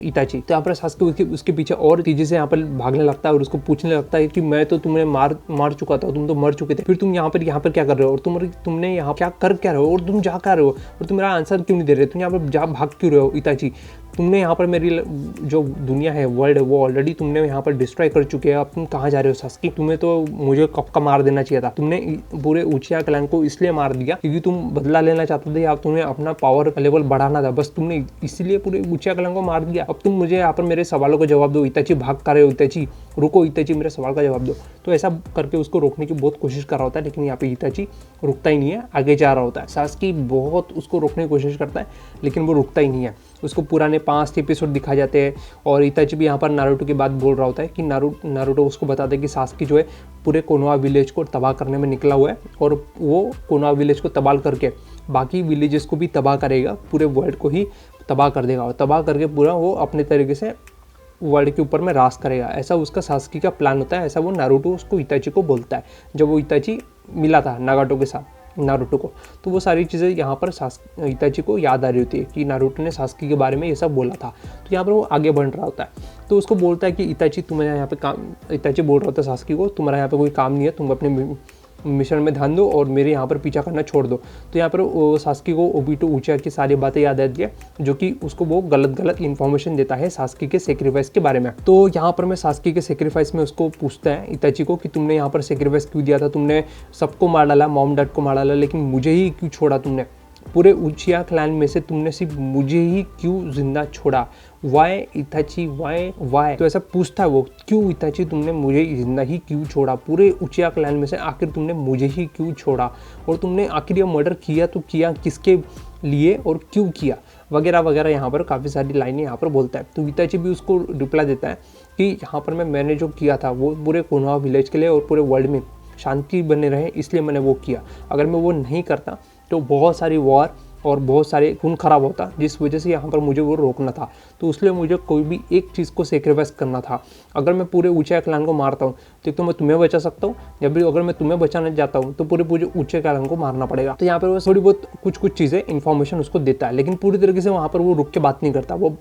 इताची। तो यहाँ पर सास्के उसके पीछे और तेजी से यहाँ पर भागने लगता है और उसको पूछने लगता है कि मैं तो तुम्हें मार चुका था, तुम तो मर चुके थे, फिर तुम यहाँ पर क्या कर रहे हो, और तुमने यहाँ क्या रहे हो, और तुम जा कर रहे हो, और तुम मेरा आंसर क्यों नहीं दे रहे, तुम यहाँ पर जा भाग क्यों रहे हो इताची। तुमने यहाँ पर मेरी जो दुनिया है, वर्ल्ड है, वो ऑलरेडी तुमने यहाँ पर डिस्ट्रॉय कर चुके हैं, अब तुम कहाँ जा रहे हो सास्के। तुम्हें तो मुझे कब का मार देना चाहिए था, तुमने पूरे उचिया क्लैन को इसलिए मार दिया क्योंकि तुम बदला लेना चाहते थे या तुम्हें अपना पावर लेवल बढ़ाना था, बस तुमने इसीलिए पूरे उचिया क्लैन को मार दिया। अब तुम मुझे यहाँ पर मेरे सवालों का जवाब दो इताची, भाग कर रहे हो इताची, रुको इताची, मेरे सवाल का जवाब दो। तो ऐसा करके उसको रोकने की बहुत कोशिश कर रहा होता है, लेकिन यहाँ पे इताची रुकता ही नहीं है, आगे जा रहा होता है। सास्के बहुत उसको रोकने की कोशिश करता है, लेकिन वो रुकता ही नहीं है। उसको पुराने 5 एपिसोड दिखाए जाते हैं और इताची भी यहाँ पर नारुतो की बात बोल रहा होता है कि नारुतो उसको बताता है कि सास्के जो है पूरे कोनोहा विलेज को तबाह करने में निकला हुआ है, और वो कोनोहा विलेज को तबाह करके बाकी विलेजेस को भी तबाह करेगा, पूरे वर्ल्ड को ही तबाह कर देगा, और तबाह करके पूरा वो अपने तरीके से वर्ल्ड के ऊपर में राज करेगा। ऐसा उसका सास्के का प्लान होता है, ऐसा वो नारुतो उसको इताची को बोलता है जब वो इताची मिला था नागाटो के साथ नारुतो को। तो वो सारी चीज़ें यहाँ पर इताची को याद आ रही होती है कि नारुतो ने सास्के के बारे में ये सब बोला था। तो यहाँ पर वो आगे बढ़ रहा होता है, तो उसको बोलता है कि इताची तुम्हारे यहाँ पे काम, इताची बोल रहा होता है सास्के को, तुम्हारा यहाँ पे कोई काम नहीं है, तुम अपने मिशन में ध्यान दो और मेरे यहाँ पर पीछा करना छोड़ दो। तो यहाँ पर सास्के को ओबिटो उचिया की सारी बातें याद आती है, जो कि उसको वो गलत इन्फॉर्मेशन देता है सास्के के सेक्रीफाइस के बारे में। तो यहाँ पर मैं सास्के के सेक्रीफाइस में उसको पूछता है इताची को कि तुमने यहाँ पर सेक्रीफाइस क्यों दिया था, तुमने सबको मार डाला, मॉम डैड को मार डाला, लेकिन मुझे ही क्यों छोड़ा तुमने, पूरे उचिया क्लैन में से तुमने सिर्फ मुझे ही क्यों जिंदा छोड़ा, वाई इताची वाई। तो ऐसा पूछता है वो, क्यों इताची तुमने मुझे जिंदा ही क्यों छोड़ा, पूरे उचिया क्लैन में से आखिर तुमने मुझे ही क्यों छोड़ा, और तुमने आखिर ये मर्डर किया तो किया किसके लिए और क्यों किया, वगैरह वगैरह। यहाँ पर काफ़ी सारी लाइनें यहाँ पर बोलता है। तो इताची भी उसको रिप्लाई देता है कि यहाँ पर मैंने जो किया था वो पूरे कोनोहा विलेज के लिए और पूरे वर्ल्ड में शांति बने रहे, इसलिए मैंने वो किया। अगर मैं वो नहीं करता तो बहुत सारी वॉर और बहुत सारे खून खराब होता, जिस वजह से यहाँ पर मुझे वो रोकना था। तो इसलिए मुझे कोई भी एक चीज़ को सेक्रीफाइस करना था। अगर मैं पूरे उचिया क्लैन को मारता हूँ तो एक तो मैं तुम्हें बचा सकता हूँ, या फिर अगर मैं तुम्हें बचाने जाता हूँ तो पूरे उचिया क्लैन को मारना पड़ेगा। तो यहाँ पर वो थोड़ी बहुत कुछ चीज़ें इन्फॉर्मेशन उसको देता है, लेकिन पूरी तरीके से वहाँ पर वो रुक के बात नहीं करता। वो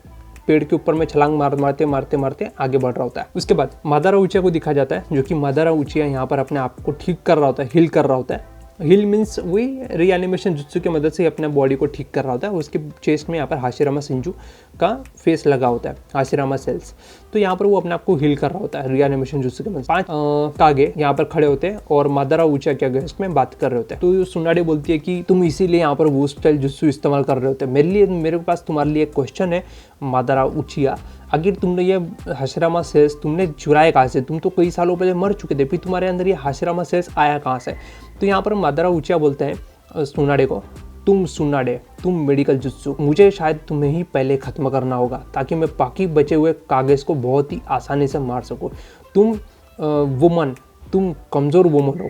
पेड़ के ऊपर में छलांग मारते आगे बढ़ रहा होता है। उसके बाद मादारा उचिया को दिखा जाता है, जो कि मादारा उचिया यहाँ पर अपने आप को ठीक कर रहा होता है, हील कर रहा होता है। हील मीन्स वही रीएनिमेशन जुत्सु की मदद से अपने बॉडी को ठीक कर रहा होता है। उसके चेस्ट में यहाँ पर हाशिरामा शिंजू का फेस लगा होता है, हाशिरामा सेल्स। तो यहाँ पर वो अपने आप को हील कर रहा होता है रीएनिमेशन जुत्सु की मदद से। 5 कागे यहाँ पर खड़े होते हैं और मादारा उचिया के अगेंस्ट में बात कर रहे होते हैं। तो सुनाडे बोलती है कि तुम इसीलिए यहाँ पर वो स्टाइल जुत्सु इस्तेमाल कर रहे होते हैं। मेरे पास तुम्हारे लिए एक क्वेश्चन है मादारा उचिया, आखिर तुमने ये हाशिरामा सेल्स तुमने चुराए कहाँ से, तुम तो कई सालों पहले मर चुके थे, फिर तुम्हारे अंदर ये हाशिरामा सेल्स आया कहाँ से। तो यहाँ पर मादारा उचिया बोलते हैं सुनाडे को, तुम मेडिकल जुत्सु, मुझे शायद तुम्हें ही पहले ख़त्म करना होगा ताकि मैं बाकी बचे हुए कागज़ को बहुत ही आसानी से मार सकूँ। तुम कमज़ोर वुमन हो,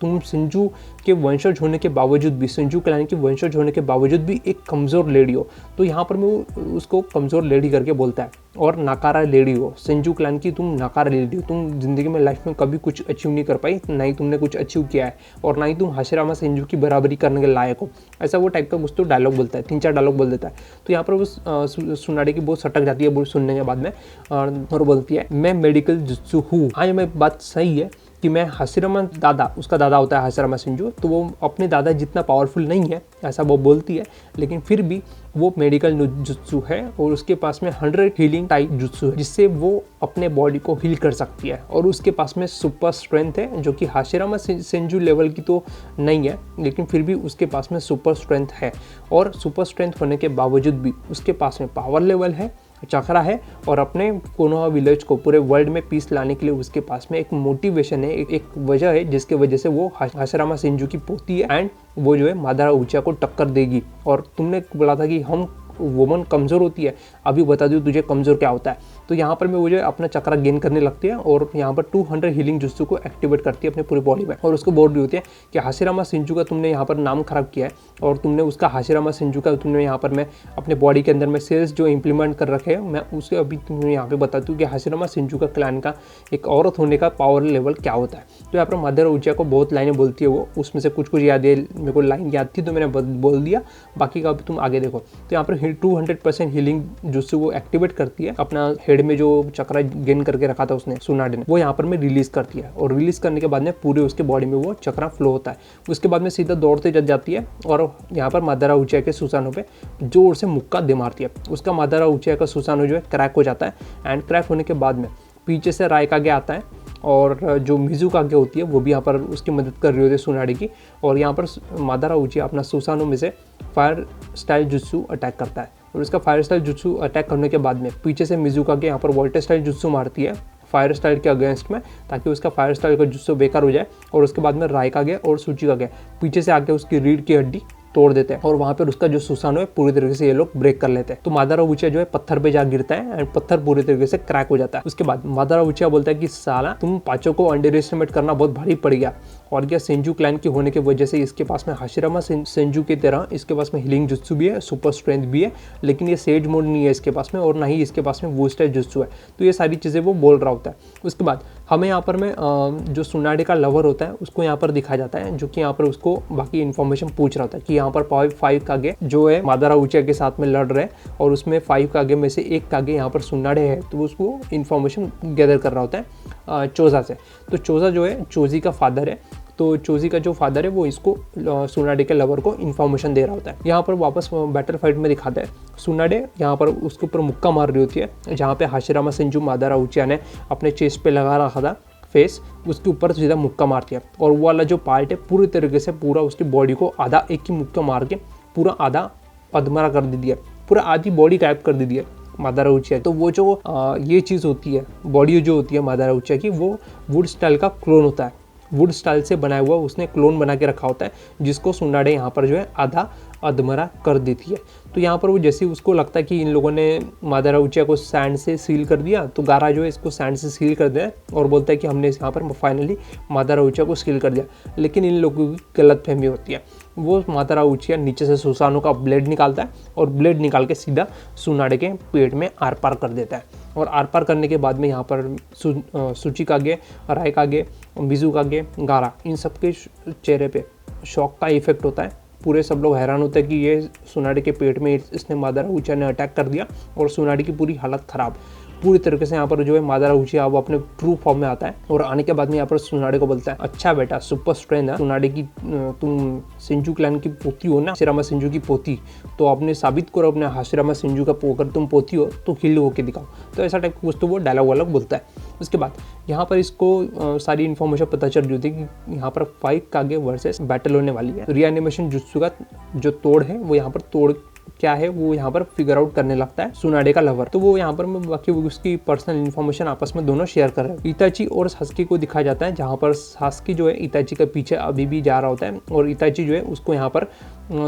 तुम शिंजू के वंशज होने के बावजूद भी, शिंजू क्लैन की वंशज होने के बावजूद भी एक कमज़ोर लेडी हो। तो यहाँ पर मैं उसको कमज़ोर लेडी करके बोलता है, और नाकारा लेडी हो, शिंजू क्लैन की तुम नाकारा लेडी हो, तुम ज़िंदगी में लाइफ में कभी कुछ अचीव नहीं कर पाई, ना ही तुमने कुछ अचीव किया है, और ना ही तुम हाशिरामा शिंजू की बराबरी करने के लायक हो। ऐसा वो टाइप का कुछ तो डायलॉग बोलता है, 3-4 डायलॉग बोल देता है। तो यहाँ पर वो सुनाडे की बहुत सटक जाती है बोल सुनने के बाद में, और बोलती है मैं मेडिकल जुत्सु हूँ। हाँ, ये बात सही है कि मैं हाशिरामा दादा, उसका दादा होता है हाशिरामा शिंजू, तो वो अपने दादा जितना पावरफुल नहीं है, ऐसा वो बोलती है, लेकिन फिर भी वो मेडिकल जुत्सु है और उसके पास में 100 हीलिंग टाइप जुत्सु है, जिससे वो अपने बॉडी को हील कर सकती है, और उसके पास में सुपर स्ट्रेंथ है, जो कि हाशिरामा शिंजू लेवल की तो नहीं है, लेकिन फिर भी उसके पास में सुपर स्ट्रेंथ है। और सुपर स्ट्रेंथ होने के बावजूद भी उसके पास में पावर लेवल है, चक्रा है, और अपने कोनोहा विलेज को पूरे वर्ल्ड में पीस लाने के लिए उसके पास में एक मोटिवेशन है, एक वजह है, जिसके वजह से वो हाशिरामा शिंजू की पोती है, एंड वो जो है मादारा उचिया को टक्कर देगी। और तुमने बोला था कि हम वुमन कमज़ोर होती है, अभी बता दूँ तुझे कमज़ोर क्या होता है। तो यहाँ पर मैं मुझे अपना चक्रा गेन करने लगती है, और यहाँ पर 200 हीलिंग जुत्सु को एक्टिवेट करती है अपने पूरी बॉडी में, और उसको बोल रही होती है कि हाशिरामा शिंजू का तुमने यहाँ पर नाम खराब किया है, और तुमने उसका हाशिरामा शिंजू का तुमने यहाँ पर मैं अपने बॉडी के अंदर में सेल्स जो इम्प्लीमेंट कर रखे हैं, मैं उसे अभी तुम्हें यहाँ पे बताती हूँ कि हाशिरामा शिंजू का क्लैन का एक औरत होने का पावर लेवल क्या होता है। तो यहाँ पर मादारा उचिया को बहुत लाइनें बोलती है वो, उसमें से कुछ याद है, मेरे को लाइन याद थी तो मैंने बोल दिया, बाकी का अभी तुम आगे देखो। तो यहाँ पर 200% हीलिंग जुत्सु वो एक्टिवेट करती है। अपना हेड में जो चक्रा गेन करके रखा था उसने सुनाडे ने, वो यहाँ पर में रिलीज करती है और रिलीज करने के बाद में पूरे उसके बॉडी में वो चक्रा फ्लो होता है। उसके बाद में सीधा दौड़ते चल जाती है और यहाँ पर मादारा उचिया के सुसानो पे जोर से मुक्का दे मारती है। उसका मादारा उचिया का सुसानो जो है क्रैक हो जाता है एंड क्रैक होने के बाद में पीछे से रायकागे आता है और जो मिजुकागे होती है वो भी यहाँ पर उसकी मदद कर रही होती है सुनाडे की। और यहाँ पर मादारा उचिया अपना सुसानो में से फायर स्टाइल जुत्सु अटैक करता है और उसका फायर स्टाइल जुत्सु अटैक करने के बाद में पीछे से मिजुकागे यहाँ पर वोल्टे स्टाइल जुत्सु मारती है फायर स्टाइल के अगेंस्ट में, ताकि उसका फायर स्टाइल का जुत्सु बेकार हो जाए। और उसके बाद में रायकागे और सुचिकागे पीछे से आके उसकी रीढ़ की हड्डी तोड़ देते हैं और वहाँ पर उसका जो सुसानो है पूरी तरीके से ये लोग ब्रेक कर लेते हैं। तो मादारा उचिया जो है पत्थर पे जा गिरता है एंड पत्थर पूरी तरीके से क्रैक हो जाता है। उसके बाद मादारा उचिया बोलता है कि साला तुम पांचों को अंडर एस्टिमेट करना बहुत भारी पड़ गया और क्या सेंजू क्लैन की होने की वजह से इसके पास में हाशिरामा सेंजू की तरह इसके पास में हीलिंग जुत्सु भी है, सुपर स्ट्रेंथ भी है, लेकिन ये सेज मोड नहीं है इसके पास में और ना ही इसके पास में वो स्टाइल जुत्सु है। तो ये सारी चीज़ें वो बोल रहा होता है। उसके बाद हमें यहाँ पर में जो सुनाडे का लवर होता है उसको यहाँ पर दिखाया जाता है, जो कि यहाँ पर उसको बाकी इन्फॉर्मेशन पूछ रहा होता है कि यहाँ पर 5 कागे जो है मादारा उचिया के साथ में लड़ रहे हैं और उसमें 5 कागे में से एक कागे यहाँ पर सुनाडे है। तो उसको इन्फॉर्मेशन गैदर कर रहा होता है चोजा से। तो चोजा जो है चोजी का फादर है, तो चोजी का जो फादर है वो इसको सुनाडे के लवर को इन्फॉर्मेशन दे रहा होता है। यहाँ पर वापस बैटल फाइट में दिखाता है सुनाडे यहाँ पर उसके ऊपर मुक्का मार रही होती है, जहाँ पे हाशिरामा सेंजू मादारा उचिया ने अपने चेस्ट पे लगा रखा था फेस, उसके ऊपर सीधा मुक्का मारती है और वो वाला जो पार्ट है पूरी तरीके से पूरा उसकी बॉडी को आधा एक ही मुक्का मार के पूरा आधा अधमरा कर दी है, पूरा आधी बॉडी गायब कर दी है मादारा उचिया। तो वो जो ये चीज़ होती है बॉडी जो होती है मादारा उचिया की, वो वुड स्टाइल का क्लोन होता है। वुड स्टाइल से बनाया हुआ उसने क्लोन बना के रखा होता है, जिसको सुनाडे यहाँ पर जो है आधा अधमरा कर देती है। तो यहाँ पर वो जैसे उसको लगता है कि इन लोगों ने मादारा उचिया को सैंड से सील कर दिया, तो गारा जो है इसको सैंड से सील कर दिया और बोलता है कि हमने यहाँ पर फाइनली मादारा उचिया को सील कर दिया। लेकिन इन लोगों की गलतफहमी होती है। वो मादारा उचिया नीचे से सुसानो का ब्लेड निकालता है और ब्लेड निकाल के सीधा सुनाडे के पेट में आर पार कर देता है। और आर पार करने के बाद में यहाँ पर सुचिकागे, रायकागे, मिजुकागे, गारा, इन सब के चेहरे पे शॉक का इफेक्ट होता है। पूरे सब लोग हैरान होते हैं कि ये सुनाडे के पेट में इसने मादारा उचिया ने अटैक कर दिया और सुनाडे की पूरी हालत ख़राब। पूरी तरीके से यहाँ पर जो है मादारा उचिया वो अपने ट्रू फॉर्म में आता है और आने के बाद में यहाँ पर सुनाडे को बोलता है, अच्छा बेटा सुपर स्ट्रेंथ है सुनाडे की, तुम सेंजू क्लैन की पोती हो ना, हाशिरामा सेंजू की पोती, तो आपने साबित करो अपने हाशिरामा सेंजू का अगर तुम पोती हो तो हिल होके दिखाओ। तो ऐसा टाइप कुछ तो वो डायलॉग वालॉग बोलता है। उसके बाद यहाँ पर इसको सारी इन्फॉर्मेशन पता चल रही होती है कि यहाँ पर 5 कागे वर्सेस बैटल होने वाली है। रीएनिमेशन जुत्सु का जो तोड़ है वो यहाँ पर तोड़ क्या है वो यहाँ पर फिगर आउट करने लगता है सुनाडे का लवर। तो वो यहाँ पर बाकी उसकी पर्सनल इन्फॉर्मेशन आपस में दोनों शेयर कर रहे हैं। इताची और सास्की को दिखाया जाता है, जहाँ पर सास्की जो है इताची के पीछे अभी भी जा रहा होता है और इताची जो है उसको यहाँ पर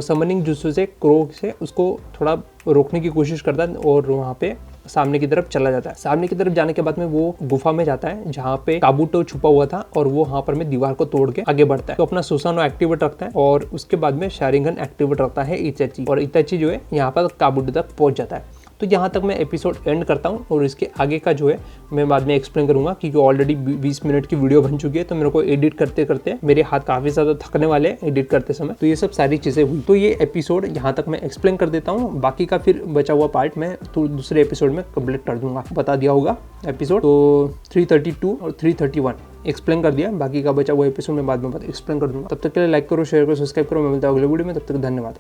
समनिंग जुत्सु से क्रो से उसको थोड़ा रोकने की कोशिश करता है और वहाँ पे सामने की तरफ चला जाता है। सामने की तरफ जाने के बाद में वो गुफा में जाता है जहाँ पे काबुटो छुपा हुआ था और वो वहाँ पर में दीवार को तोड़ के आगे बढ़ता है। तो अपना सुसानो एक्टिवेट रखता है और उसके बाद में शारिंगन एक्टिवेट रखता है इताची, और इताची जो है यहाँ पर काबुटो तक पहुँच जाता है। तो यहाँ तक मैं एपिसोड एंड करता हूँ और इसके आगे का जो है मैं बाद में एक्सप्लेन करूँगा, क्योंकि ऑलरेडी 20 मिनट की वीडियो बन चुकी है। तो मेरे को एडिट करते करते मेरे हाथ काफ़ी ज़्यादा थकने वाले हैं एडिट करते समय। तो ये सब सारी चीज़ें हुई। तो ये एपिसोड यहाँ तक मैं एक्सप्लेन कर देता हूँ, बाकी का फिर बचा हुआ पार्ट मैं तो दूसरे एपिसोड में कंप्लीट कर दूंगा। बता दिया होगा एपिसोड तो 332 और 331 एक्सप्लेन कर दिया, बाकी का बचा हुआ एपिसोड में बाद में एक्सप्लेन कर दूंगा। तब तक के लिए लाइक करो, शेयर करो, सब्सक्राइब करो। मैं मिलता हूँ अगले वीडियो में, तब तक धन्यवाद।